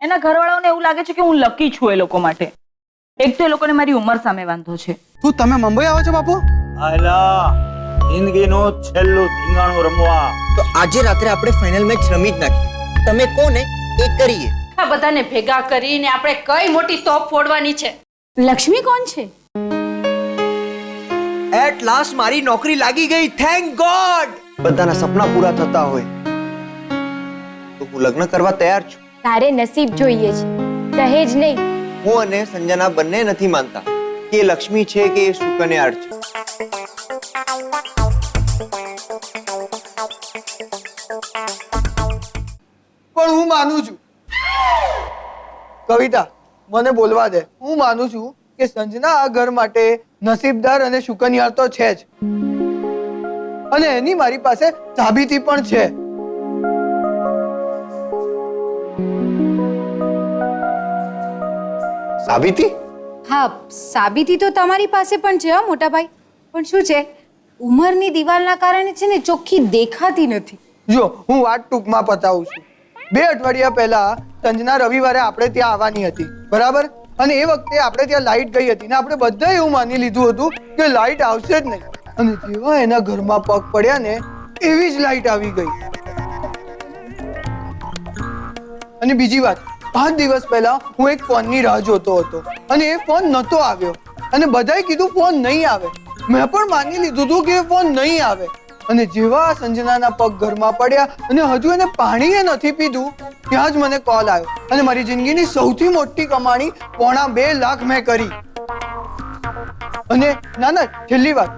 એના ઘરવાળાઓને એવું લાગે છે કે હું લકી છું એ લોકો માટે. એક તો એ લોકોને મારી ઉંમર સામે વાંધો છે. શું તમે મુંબઈ આવો છો બાપુ? આયલા જિંદગીનું છેલ્લું ધીંગાણું રમવા. તો આજે રાત્રે આપણે ફાઇનલ મેચ રમી જ નાખીએ. તમે કોને એ કરીએ. આ બધાને ભેગા કરીને આપણે કઈ મોટી તોપ ફોડવાની છે. લક્ષ્મી કોણ છે? એટ લાસ્ટ મારી નોકરી લાગી ગઈ, થેન્ક ગોડ. બધાના સપના પૂરા થતા હોય તો હું લગ્ન કરવા તૈયાર છું. તારે નસીબ જોઈએ છે, દહેજ નહીં. હું અને સંજના બંને નથી માનતા કે એ લક્ષ્મી છે કે એ સુકન્યા છે. પણ હું માનું છું, કવિતા મને બોલવા દે. હું માનું છું કે સંજના આ ઘર માટે નસીબદાર અને શુકનિયાર તો છે જ, અને એની મારી પાસે સાબિતી પણ છે. સાબિતી? હા, સાબિતી તો તમારી પાસે પણ છે મોટા ભાઈ. પણ શું છે, ઉંમરની દિવાલના કારણે છે ને ચોખ્ખી દેખાતી નથી. જો હું વાત ટૂંકમાં પતાવું છું. 2 અઠવાડિયા પહેલા સંજના રવિવારે આપણે ત્યાં આવવાની હતી, બરાબર? અને એ વખતે આપણે ત્યાં લાઈટ ગઈ હતી ને આપણે બધા એવું માની લીધું હતું કે લાઈટ આવશે જ નહીં. અને જેવા એના ઘરમાં પગ પડ્યા ને એવી જ લાઈટ આવી ગઈ. અને બીજી વાત, 5 દિવસ પહેલા હું એક ફોનની રાહ જોતો હતો અને એ ફોન નહોતો આવ્યો. અને બધાએ કીધું ફોન નહીં આવે. મેં પણ માની લીધું હતું કે એ ફોન નહીં આવે. અને જેવા સંજનાના પગ ઘરમાં પડ્યા અને હજુ એને પાણીએ નથી પીધું ત્યાં જ મને કોલ આવ્યો અને મારી જિંદગીની સૌથી મોટી કમાણી 2.5 લાખ મેં કરી. અને ના છેલ્લી વાત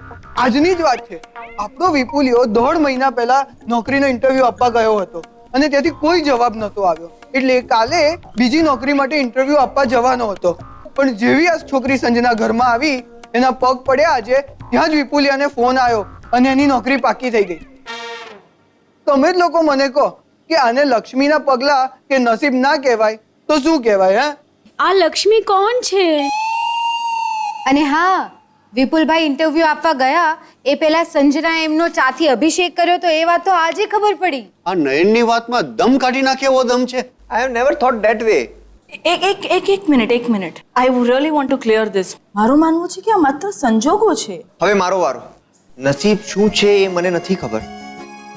આજની જ વાત છે. આપણો વિપુલિયો 1.5 મહિના પહેલા નોકરીનો ઇન્ટરવ્યુ આપવા ગયો હતો અને ત્યાંથી કોઈ જવાબ નહોતો આવ્યો. એટલે કાલે બીજી નોકરી માટે ઇન્ટરવ્યુ આપવા જવાનો હતો. પણ જેવી આ છોકરી સંજના ઘરમાં આવી, એના પગ પડ્યા આજે, ત્યાં જ વિપુલિયાને ફોન આવ્યો અને એની નોકરી પાકી થઈ ગઈ. તમે જ લોકો મને કહો કે આને લક્ષ્મીના પગલા કે નસીબ ના કહેવાય તો શું કહેવાય? હે, આ લક્ષ્મી કોણ છે? અને હા, વિપુલભાઈ ઇન્ટરવ્યુ આપવા ગયા એ પહેલા સંજના એમનો ચાથી અભિષેક કર્યો તો એ વાત તો આજે ખબર પડી. આ નયનની વાતમાં દમ કાઢી નાખે એવો દમ છે. I have never thought that way. એક minute. I really want to clear this. મારું માનવું છે કે આ માત્ર સંજોગો છે. હવે મારો વારો. નસીબ શું છે એ મને નથી ખબર,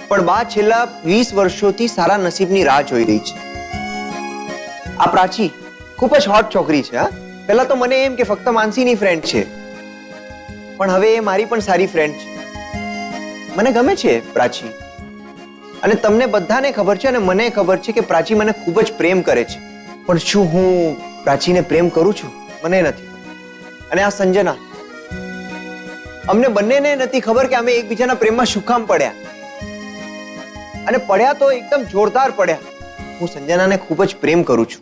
પણ બા છેલ્લા 20 વર્ષોથી સારા નસીબની રાહ જોઈ રહી છે. આ પ્રાચી ખૂબ જ હોટ છોકરી છે. હા, પહેલા તો મને એમ કે ફક્ત માનસીની ફ્રેન્ડ છે, પણ હવે એ મારી પણ સારી ફ્રેન્ડ છે. મને ગમે છે પ્રાચી, અને તમને બધાને ખબર છે અને મને ખબર છે કે પ્રાચી મને ખૂબ જ પ્રેમ કરે છે. પણ શું હું પ્રાચીને પ્રેમ કરું છું? મને નથી. અને આ સંજના, અમને બંનેને નથી ખબર કે અમે એકબીજાના પ્રેમમાં શું કામ પડ્યા. અને પડ્યા તો એકદમ જોરદાર પડ્યા. હું સંજનાને ખૂબ જ પ્રેમ કરું છું.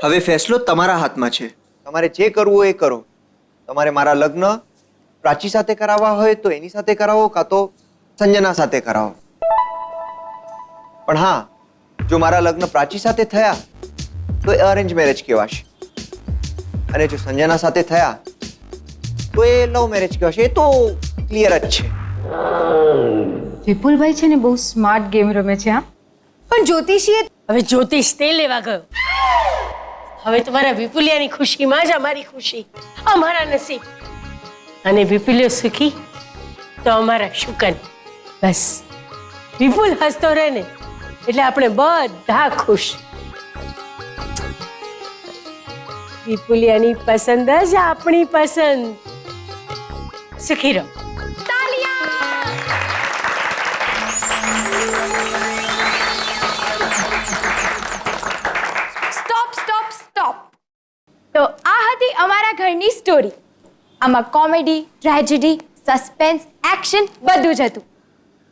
હવે ફેસલો તમારા હાથમાં છે. તમારે જે કરવું હોય એ કરો. તમારે મારા લગ્ન પ્રાચી સાથે કરાવવા હોય તો એની સાથે કરાવો, કાં તો સંજના સાથે કરાવો. પણ હા, જો મારા લગ્ન પ્રાચી સાથે થયા તો એ અરેન્જ મેરેજ કહેવાશે, અને જો સંજના સાથે થયા તો એ લવ મેરેજ કહેવાશે. એ તો ક્લિયર જ છે. વિપુલભાઈ છે ને બહુ સ્માર્ટ ગેમ રમે છે. હા, પણ જ્યોતિષીએ હવે જ્યોતિષ તે લેવા ગયો. હવે તમારા વિપુલિયાની ખુશીમાં જ અમારી ખુશી, અમારા નસીબ. અને વિપુલિયો સુખી તો અમારા શુકન. બસ વિપુલ હસતો રહે ને એટલે આપણે બધા ખુશ. વિપુલિયાની પસંદ જ આપણી પસંદ. સુખી રહો. સ્ટોપ. તો આ હતી અમારા ઘરની સ્ટોરી. આમાં કોમેડી, ટ્રેજેડી, સસ્પેન્સ, એક્શન બધું જ હતું.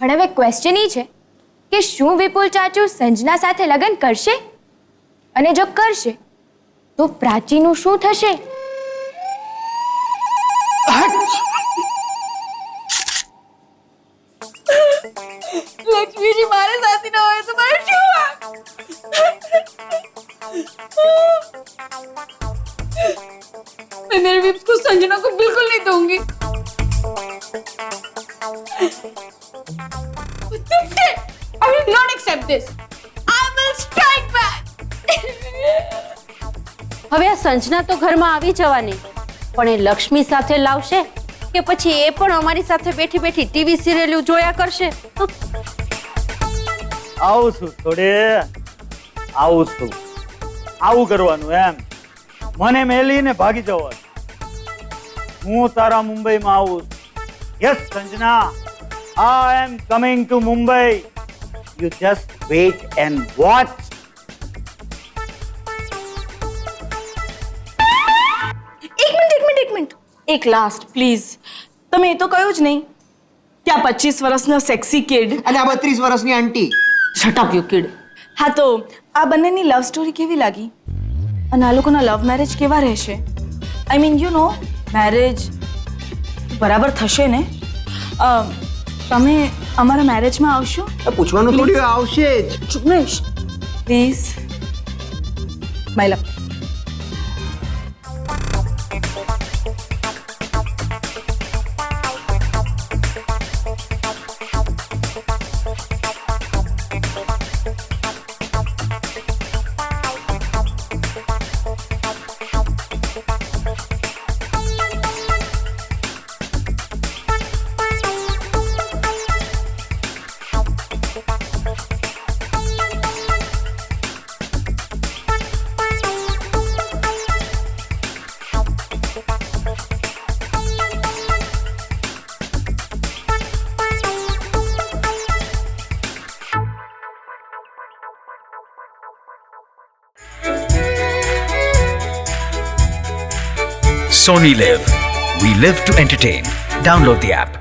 પણ હવે ક્વેશ્ચન એ છે કે શું વિપુલ ચાચુ સંજના સાથે લગ્ન કરશે? અને જો કરશે તો પ્રાચીનું શું થશે? લક્ષ્મીજી મારે સાથી ના હોય તો મારે શું? मैं मेरे विप्स को संजना को बिल्कुल नहीं दूंगी. I will not accept this. I will strike back. હવે આ સંજના તો ઘરમાં આવી જવાની, પણ એ લક્ષ્મી સાથે લાવશે કે પછી એ પણ અમારી સાથે બેઠી બેઠી ટીવી સિરિયલ જોયા કરશે? આવું છું થોડે, આવું છું. આવું કરવાનું એમ. મને મેલીને ભાગી જવાનું. હું તારા મુંબઈમાં આવું છું. Yes Sanjana, I am coming to Mumbai. You just weight and watch. એક મિનિટ એક લાસ્ટ પ્લીઝ. તમે એ તો કહ્યું જ નહીં કે આ 25 વર્ષનો સેક્સી કિડ અને આ 32 વર્ષની aunty. Shut up you kid. હા તો આ બંનેની લવ સ્ટોરી કેવી લાગી અને આ લોકોના લવ મેરેજ કેવા રહેશે? I mean you know marriage બરાબર થશે ને? તમે અમારા મેરેજમાં આવશો? પૂછવાનું થોડી આવશે જ. ચુમેશ please my love. Sony Live. We live to entertain. Download the app.